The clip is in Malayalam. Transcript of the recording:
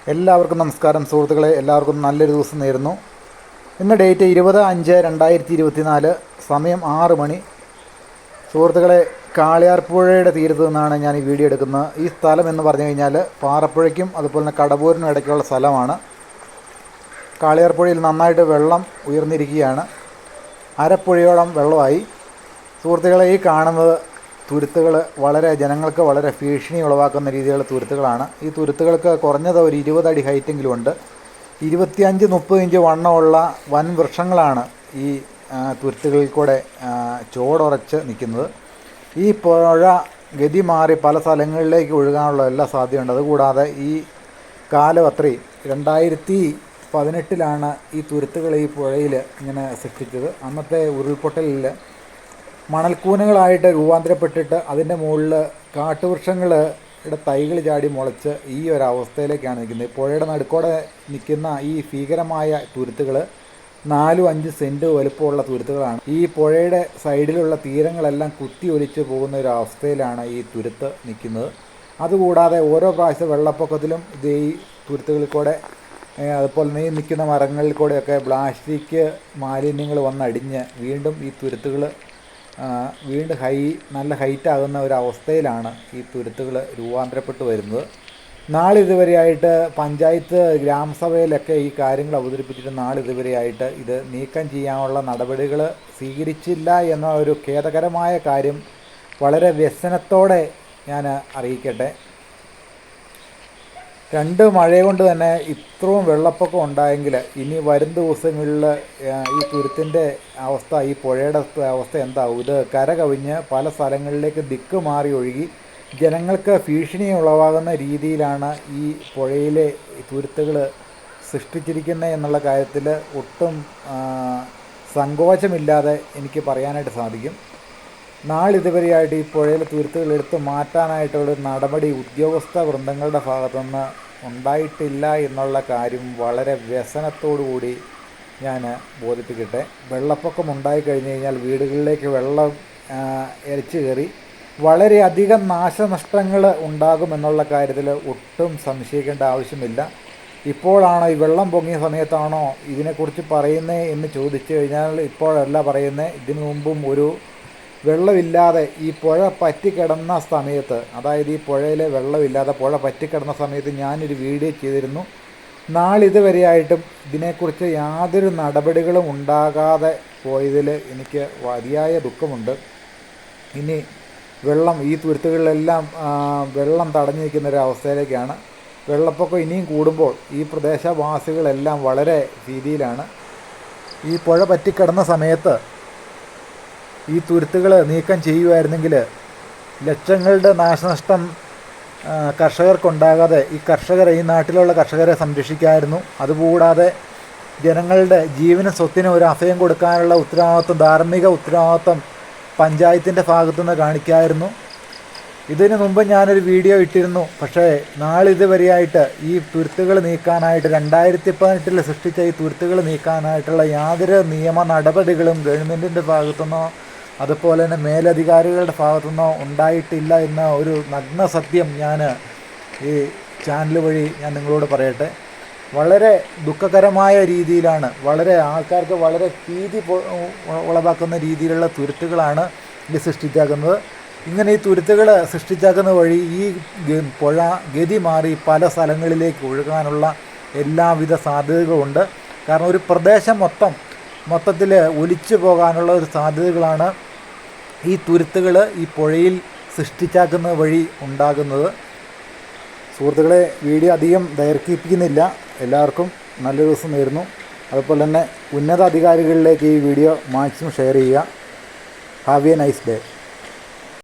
എല്ലാവർക്കും നമസ്കാരം സുഹൃത്തുക്കളെ, എല്ലാവർക്കും നല്ലൊരു ദിവസം നേരുന്നു. ഇന്ന് ഡേറ്റ് 20/5/2024, സമയം 6 മണി. സുഹൃത്തുക്കളെ, കാളിയാർപ്പുഴയുടെ തീരത്ത് നിന്നാണ് ഞാൻ ഈ വീഡിയോ എടുക്കുന്നത്. ഈ സ്ഥലം എന്ന് പറഞ്ഞു കഴിഞ്ഞാൽ പാറപ്പുഴയ്ക്കും അതുപോലെ തന്നെ കടവൂരിനും ഇടയ്ക്കുള്ള സ്ഥലമാണ്. കാളിയാർപ്പുഴയിൽ നന്നായിട്ട് വെള്ളം ഉയർന്നിരിക്കുകയാണ്. അരപ്പുഴയോളം വെള്ളമായി. സുഹൃത്തുക്കളെ, ഈ കാണുന്നത് തുരുത്തുകൾ ജനങ്ങൾക്ക് വളരെ ഭീഷണി ഉളവാക്കുന്ന രീതിയിലുള്ള തുരുത്തുകളാണ്. ഈ തുരുത്തുകൾക്ക് കുറഞ്ഞത് ഒരു 20 അടി ഹൈറ്റെങ്കിലും ഉണ്ട്. 25-30 ഇഞ്ച് വണ്ണമുള്ള വൻ വൃക്ഷങ്ങളാണ് ഈ തുരുത്തുകളിൽ കൂടെ ചോടുറച്ച് നിൽക്കുന്നത്. ഈ പുഴ ഗതി മാറി പല സ്ഥലങ്ങളിലേക്ക് ഒഴുകാനുള്ള എല്ലാ സാധ്യതയുണ്ട്. അതുകൂടാതെ ഈ കാലം അത്രയും 2018 ഈ തുരുത്തുകൾ ഈ പുഴയിൽ ഇങ്ങനെ സൃഷ്ടിച്ചത്. അന്നത്തെ ഉരുൾപൊട്ടലിൽ മണൽക്കൂനകളായിട്ട് രൂപാന്തരപ്പെട്ടിട്ട് അതിൻ്റെ മുകളിൽ കാട്ടുവൃക്ഷങ്ങളുടെ തൈകൾ ചാടി മുളച്ച് ഈ ഒരു അവസ്ഥയിലേക്കാണ് നിൽക്കുന്നത്. പുഴയുടെ നടുക്കോടെ നിൽക്കുന്ന ഈ ഭീകരമായ തുരുത്തുകൾ 4-5 സെൻറ്റ് വലുപ്പമുള്ള തുരുത്തുകളാണ്. ഈ പുഴയുടെ സൈഡിലുള്ള തീരങ്ങളെല്ലാം കുത്തി ഒലിച്ച് പോകുന്ന ഒരു അവസ്ഥയിലാണ് ഈ തുരുത്ത് നിൽക്കുന്നത്. അതുകൂടാതെ ഓരോ പ്രാവശ്യം വെള്ളപ്പൊക്കത്തിലും ഇത് ഈ തുരുത്തുകളിൽ കൂടെ അതുപോലെ തന്നെ ഈ നിൽക്കുന്ന മരങ്ങളിൽ കൂടെയൊക്കെ പ്ലാസ്റ്റിക് മാലിന്യങ്ങൾ വന്നടിഞ്ഞ് വീണ്ടും ഈ തുരുത്തുകൾ വീണ്ടും നല്ല ഹൈറ്റാകുന്ന ഒരു അവസ്ഥയിലാണ് ഈ തുരുത്തുകൾ രൂപാന്തരപ്പെട്ട് വരുന്നത്. നാളിതുവരെയായിട്ട് പഞ്ചായത്ത് ഗ്രാമസഭയിലൊക്കെ ഈ കാര്യങ്ങൾ അവതരിപ്പിച്ചിട്ട് നാളിതുവരെയായിട്ട് ഇത് നീക്കം ചെയ്യാനുള്ള നടപടികൾ സ്വീകരിച്ചില്ല എന്ന ഒരു ഖേദകരമായ കാര്യം വളരെ വ്യസനത്തോടെ ഞാൻ അറിയിക്കട്ടെ. 2 മഴ കൊണ്ട് തന്നെ ഇത്രയും വെള്ളപ്പൊക്കം ഉണ്ടായെങ്കിൽ ഇനി വരും ദിവസങ്ങളിൽ ഈ തുരുത്തിൻ്റെ അവസ്ഥ, ഈ പുഴയുടെ അവസ്ഥ എന്താവും? ഇത് കര കവിഞ്ഞ് പല സ്ഥലങ്ങളിലേക്ക് ദിക്ക് മാറി ഒഴുകി ജനങ്ങൾക്ക് ഭീഷണി ഉളവാകുന്ന രീതിയിലാണ് ഈ പുഴയിലെ തുരുത്തുകൾ സൃഷ്ടിച്ചിരിക്കുന്നത് എന്നുള്ള കാര്യത്തിൽ ഒട്ടും സങ്കോചമില്ലാതെ എനിക്ക് പറയാനായിട്ട് സാധിക്കും. നാളിതുവരെയായിട്ട് ഈ പുഴയിലെ തുരുത്തുകൾ എടുത്ത് മാറ്റാനായിട്ടുള്ളൊരു നടപടി ഉദ്യോഗസ്ഥ വൃന്ദങ്ങളുടെ ഭാഗത്തുനിന്ന് ഉണ്ടായിട്ടില്ല എന്നുള്ള കാര്യം വളരെ വ്യസനത്തോടുകൂടി ഞാൻ ബോധിപ്പിക്കട്ടെ. വെള്ളപ്പൊക്കം ഉണ്ടായിക്കഴിഞ്ഞ് കഴിഞ്ഞാൽ വീടുകളിലേക്ക് വെള്ളം എരച്ചു കയറി വളരെയധികം നാശനഷ്ടങ്ങൾ ഉണ്ടാകുമെന്നുള്ള കാര്യത്തിൽ ഒട്ടും സംശയിക്കേണ്ട ആവശ്യമില്ല. ഇപ്പോഴാണോ ഈ വെള്ളം പൊങ്ങിയ സമയത്താണോ ഇതിനെക്കുറിച്ച് പറയുന്നത് എന്ന് ചോദിച്ചു കഴിഞ്ഞാൽ ഇപ്പോഴല്ല പറയുന്നത്. ഇതിനു മുമ്പും ഒരു വെള്ളമില്ലാതെ ഈ പുഴ പറ്റിക്കിടന്ന സമയത്ത്, അതായത് ഈ പുഴയിലെ വെള്ളമില്ലാതെ പുഴ പറ്റിക്കിടന്ന സമയത്ത് ഞാനൊരു വീഡിയോ ചെയ്തിരുന്നു. നാളിതുവരെയായിട്ടും ഇതിനെക്കുറിച്ച് യാതൊരു നടപടികളും ഉണ്ടാകാതെ പോയതിൽ എനിക്ക് വലിയ ദുഃഖമുണ്ട്. ഇനി വെള്ളം ഈ തുരുത്തുകളിലെല്ലാം വെള്ളം തടഞ്ഞു നിൽക്കുന്നൊരവസ്ഥയിലേക്കാണ്. വെള്ളപ്പൊക്കം ഇനിയും കൂടുമ്പോൾ ഈ പ്രദേശവാസികളെല്ലാം വളരെ ഭീതിയിലാണ്. ഈ പുഴ പറ്റിക്കിടന്ന സമയത്ത് ഈ തുരുത്തുകൾ നീക്കം ചെയ്യുമായിരുന്നെങ്കിൽ ലക്ഷങ്ങളുടെ നാശനഷ്ടം കർഷകർക്കുണ്ടാകാതെ ഈ നാട്ടിലുള്ള കർഷകരെ സംരക്ഷിക്കാമായിരുന്നു. അതുകൂടാതെ ജനങ്ങളുടെ ജീവനും സ്വത്തിനും ഒരു അഭയം കൊടുക്കാനുള്ള ഉത്തരവാദിത്വം, ധാർമ്മിക ഉത്തരവാദിത്വം പഞ്ചായത്തിൻ്റെ ഭാഗത്തുനിന്ന് കാണിക്കാമായിരുന്നു. ഇതിനു മുമ്പ് ഞാനൊരു വീഡിയോ ഇട്ടിരുന്നു. പക്ഷേ നാളിതുവരെയായിട്ട് ഈ തുരുത്തുകൾ നീക്കാനായിട്ട് 2018 സൃഷ്ടിച്ച ഈ തുരുത്തുകൾ നീക്കാനായിട്ടുള്ള യാതൊരു നിയമ നടപടികളും ഗവൺമെൻറ്റിൻ്റെ ഭാഗത്തുനിന്നോ അതുപോലെ തന്നെ മേലധികാരികളുടെ ഭാഗത്തുനിന്നോ ഉണ്ടായിട്ടില്ല എന്ന ഒരു നഗ്ന സത്യം ഞാൻ ഈ ചാനൽ വഴി ഞാൻ നിങ്ങളോട് പറയട്ടെ. വളരെ ദുഃഖകരമായ രീതിയിലാണ്, വളരെ ആൾക്കാർക്ക് വളരെ ഭീതി ഉളവാക്കുന്ന രീതിയിലുള്ള തുരുത്തുകളാണ് ഇത് സൃഷ്ടിച്ചാക്കുന്നത്. ഇങ്ങനെ ഈ തുരുത്തുകൾ സൃഷ്ടിച്ചാക്കുന്ന വഴി ഈ പുഴ ഗതി മാറി പല സ്ഥലങ്ങളിലേക്ക് ഒഴുകാനുള്ള എല്ലാവിധ സാധ്യതകളുണ്ട്. കാരണം ഒരു പ്രദേശം മൊത്തത്തിൽ ഒലിച്ചു പോകാനുള്ള ഒരു സാധ്യതകളാണ് ഈ തുരുത്തുകൾ ഈ പുഴയിൽ സൃഷ്ടിച്ചാക്കുന്ന വഴി ഉണ്ടാകുന്നത്. സുഹൃത്തുക്കളെ, വീഡിയോ അധികം ദൈർഘിപ്പിക്കുന്നില്ല. എല്ലാവർക്കും നല്ലൊരു ദിവസം നേരുന്നു. അതുപോലെ തന്നെ ഉന്നത അധികാരികളിലേക്ക് ഈ വീഡിയോ മാക്സിമം ഷെയർ ചെയ്യുക. Have A nice day.